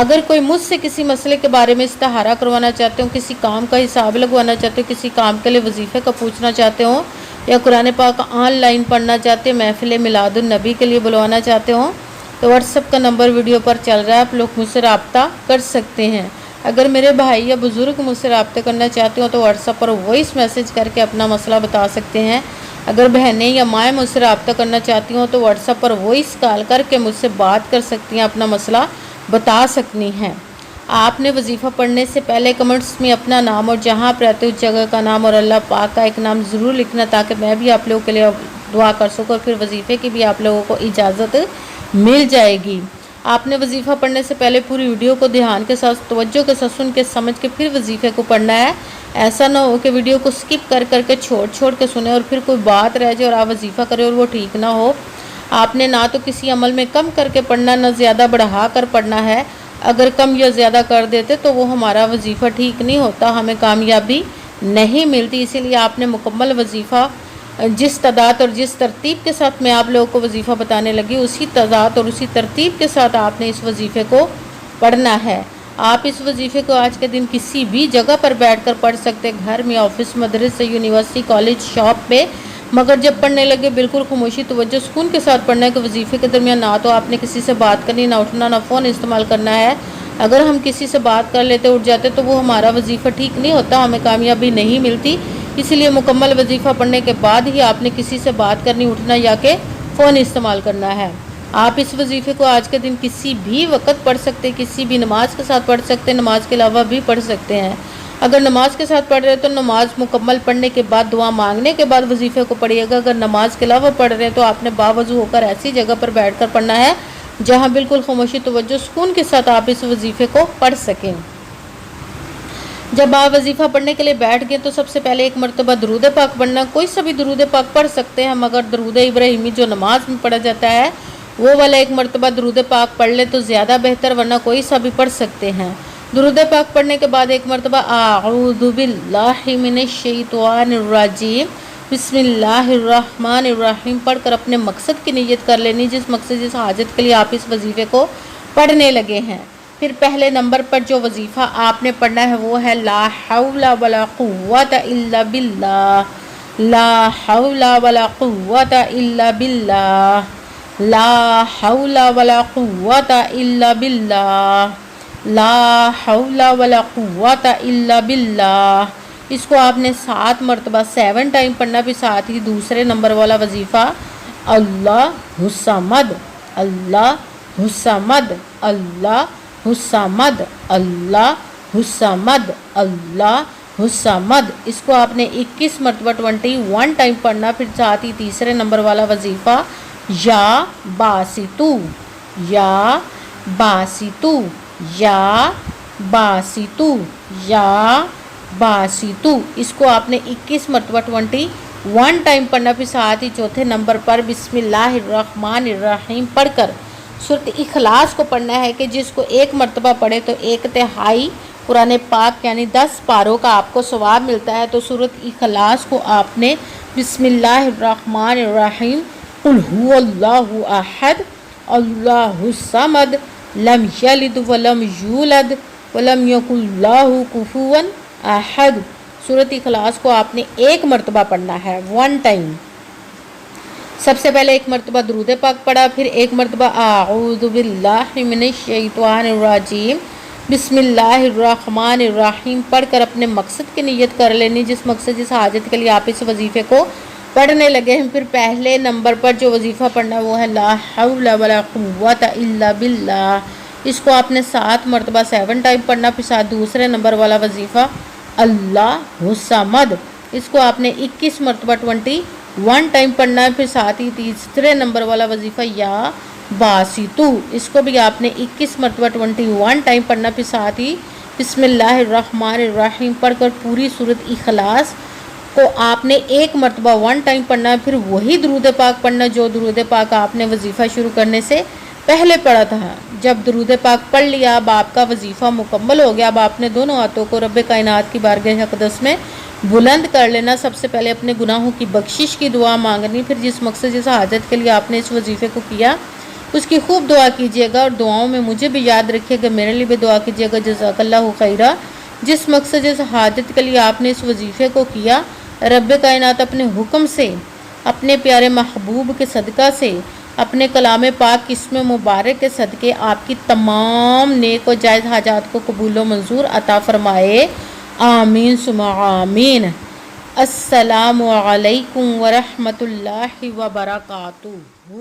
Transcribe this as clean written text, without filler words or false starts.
اگر کوئی مجھ سے کسی مسئلے کے بارے میں استخارہ کروانا چاہتے ہوں، کسی کام کا حساب لگوانا چاہتے ہوں، کسی کام کے لیے وظیفے کا پوچھنا چاہتے ہوں، یا قرآن پاک آن لائن پڑھنا چاہتے ہیں، محفل میلاد النبی کے لیے بلوانا چاہتے ہوں، تو واٹس ایپ کا نمبر ویڈیو پر چل رہا ہے، آپ لوگ مجھ سے رابطہ کر سکتے ہیں۔ اگر میرے بھائی یا بزرگ مجھ سے رابطہ کرنا چاہتے ہوں تو واٹس ایپ پر وائس میسیج کر کے اپنا مسئلہ بتا سکتے ہیں۔ اگر بہنیں یا مائیں مجھ سے رابطہ کرنا چاہتی ہوں تو واٹس ایپ پر وائس کال کر کے مجھ سے بات کر سکتی ہیں، اپنا مسئلہ بتا سکتی ہیں۔ آپ نے وظیفہ پڑھنے سے پہلے کمنٹس میں اپنا نام اور جہاں آپ رہتے اس جگہ کا نام اور اللہ پاک کا ایک نام ضرور لکھنا، تاکہ میں بھی آپ لوگوں کے لیے دعا کر سکوں، اور پھر وظیفے کی بھی آپ لوگوں کو اجازت مل جائے گی۔ آپ نے وظیفہ پڑھنے سے پہلے پوری ویڈیو کو دھیان کے ساتھ، توجہ کے ساتھ سن کے سمجھ کے پھر وظیفے کو پڑھنا ہے۔ ایسا نہ ہو کہ ویڈیو کو سکپ کر کے چھوڑ کے سنیں اور پھر کوئی بات رہ جائے اور آپ وظیفہ کریں اور وہ ٹھیک نہ ہو۔ آپ نے نہ تو کسی عمل میں کم کر کے پڑھنا، نہ زیادہ بڑھا کر پڑھنا ہے۔ اگر کم یا زیادہ کر دیتے تو وہ ہمارا وظیفہ ٹھیک نہیں ہوتا، ہمیں کامیابی نہیں ملتی۔ اسی لیے آپ نے مکمل وظیفہ جس تعداد اور جس ترتیب کے ساتھ میں آپ لوگوں کو وظیفہ بتانے لگی، اسی تعداد اور اسی ترتیب کے ساتھ آپ نے اس وظیفے کو پڑھنا ہے۔ آپ اس وظیفے کو آج کے دن کسی بھی جگہ پر بیٹھ کر پڑھ سکتے، گھر میں، آفس، مدرسے، یونیورسٹی، کالج، شاپ پہ، مگر جب پڑھنے لگے بالکل خاموشی، توجہ، سکون کے ساتھ پڑھنا ہے کہ وظیفے کے درمیان نہ تو آپ نے کسی سے بات کرنی، نہ اٹھنا، نہ فون استعمال کرنا ہے۔ اگر ہم کسی سے بات کر لیتے، اٹھ جاتے، تو وہ ہمارا وظیفہ ٹھیک نہیں ہوتا، ہمیں کامیابی نہیں ملتی۔ اس لیے مکمل وظیفہ پڑھنے کے بعد ہی آپ نے کسی سے بات کرنی، اٹھنا یا کہ فون استعمال کرنا ہے۔ آپ اس وظیفے کو آج کے دن کسی بھی وقت پڑھ سکتے، کسی بھی نماز کے ساتھ پڑھ سکتے، نماز کے علاوہ بھی پڑھ سکتے ہیں۔ اگر نماز کے ساتھ پڑھ رہے تو نماز مکمل پڑھنے کے بعد دعا مانگنے کے بعد وظیفے کو پڑھیے گا۔ اگر نماز کے علاوہ پڑھ رہے ہیں تو آپ نے باوضو ہو کر ایسی جگہ پر بیٹھ کر پڑھنا ہے جہاں بالکل خاموشی، توجہ، سکون کے ساتھ آپ اس وظیفے کو پڑھ سکیں۔ جب آپ وظیفہ پڑھنے کے لیے بیٹھ گئے تو سب سے پہلے ایک مرتبہ درود پاک پڑھنا، کوئی سا بھی درود پاک پڑھ سکتے ہیں، مگر درود ابراہیمی جو نماز میں پڑھا جاتا ہے وہ والا ایک مرتبہ درود پاک پڑھ لے تو زیادہ بہتر، ورنہ کوئی سا بھی پڑھ سکتے ہیں۔ درود پاک پڑھنے کے بعد ایک مرتبہ اعوذ باللہ من الشیطان الرجیم بسم اللہ الرحمن الرحیم پڑھ کر اپنے مقصد کی نیت کر لینی، جس مقصد، جس حاجت کے لیے آپ اس وظیفے کو پڑھنے لگے ہیں۔ پھر پہلے نمبر پر جو وظیفہ آپ نے پڑھنا ہے وہ ہے لا حول ولا قوت الا باللہ، لا حول ولا قوت الا باللہ، لا حول ولا قوت الا باللہ، لا حول ولا قوت الا باللہ۔ اس کو آپ نے 7 مرتبہ 7 ٹائم پڑھنا۔ پھر ساتھ ہی دوسرے نمبر والا وظیفہ اللہ الصمد، اللہ الصمد، اللہ الصمد، اللہ الصمد، اللہ الصمد، اس کو آپ نے 21 مرتبہ 21 ٹائم پڑھنا۔ پھر ساتھ ہی تیسرے نمبر والا وظیفہ یا باسطو، یا باسطو، یا باسطو، یا باسطو، اس کو آپ نے 21 مرتبہ 21 ٹائم پڑھنا۔ پھر ساتھ ہی چوتھے نمبر پر بسم اللہ الرحمن الرحیم پڑھ کر سورۃ اخلاص کو پڑھنا ہے کہ جس کو 1 مرتبہ پڑھے تو 1/3 قرآن پاک یعنی 10 پاروں کا آپ کو ثواب ملتا ہے۔ تو سورۃ اخلاص کو آپ نے بسم اللہ الرحمن الرحیم قل هو اللہ احد اللہ الصمد لم یلد ولم یولد ولم یکن لہ کفوا احد، سورۃ اخلاص کو آپ نے 1 مرتبہ پڑھنا ہے، 1 ٹائم۔ سب سے پہلے 1 مرتبہ درود پاک پڑھا، پھر 1 مرتبہ اعوذ باللہ من الشیطان الرجیم بسم اللہ الرحمن الرحیم پڑھ کر اپنے مقصد کی نیت کر لینی، جس مقصد، جس حاجت کے لیے آپ اس وظیفے کو پڑھنے لگے ہیں۔ پھر پہلے نمبر پر جو وظیفہ پڑھنا وہ ہے لا حول ولا قوت الا باللہ، اس کو آپ نے 7 مرتبہ 7 ٹائم پڑھنا۔ پھر ساتھ دوسرے نمبر والا وظیفہ اللہ الصمد، اس کو آپ نے 21 مرتبہ 21 ٹائم پڑھنا ہے۔ پھر ساتھ ہی تیسرے نمبر والا وظیفہ یا باسطو، اس کو بھی آپ نے 21 مرتبہ 21 ٹائم پڑھنا۔ پھر ساتھ ہی بسم اللہ الرحمن الرحیم پڑھ کر پوری سورۃ اخلاص کو آپ نے 1 مرتبہ 1 ٹائم پڑھنا ہے۔ پھر وہی درود پاک پڑھنا جو درود پاک آپ نے وظیفہ شروع کرنے سے پہلے پڑھا تھا۔ جب درود پاک پڑھ لیا، اب آپ کا وظیفہ مکمل ہو گیا، اب آپ نے دونوں ہاتھوں کو رب کائنات کی بارگاہ اقدس میں بلند کر لینا۔ سب سے پہلے اپنے گناہوں کی بخشش کی دعا مانگنی، پھر جس مقصد، جس حاجت کے لیے آپ نے اس وظیفے کو کیا اس کی خوب دعا کیجیے گا اور دعاؤں میں مجھے بھی یاد رکھیے گا، میرے لیے بھی دعا کیجیے گا۔ جزاک اللہ خیرہ۔ جس مقصد جس حاجت کے لیے آپ نے اس وظیفے کو کیا، رب کائنات اپنے حکم سے، اپنے پیارے محبوب کے صدقہ سے، اپنے کلام پاک اسم مبارک کے صدقے آپ کی تمام نیک و جائز حاجات کو قبول و منظور عطا فرمائے، آمین ثم آمین۔ السلام علیکم ورحمۃ اللہ وبرکاتہ۔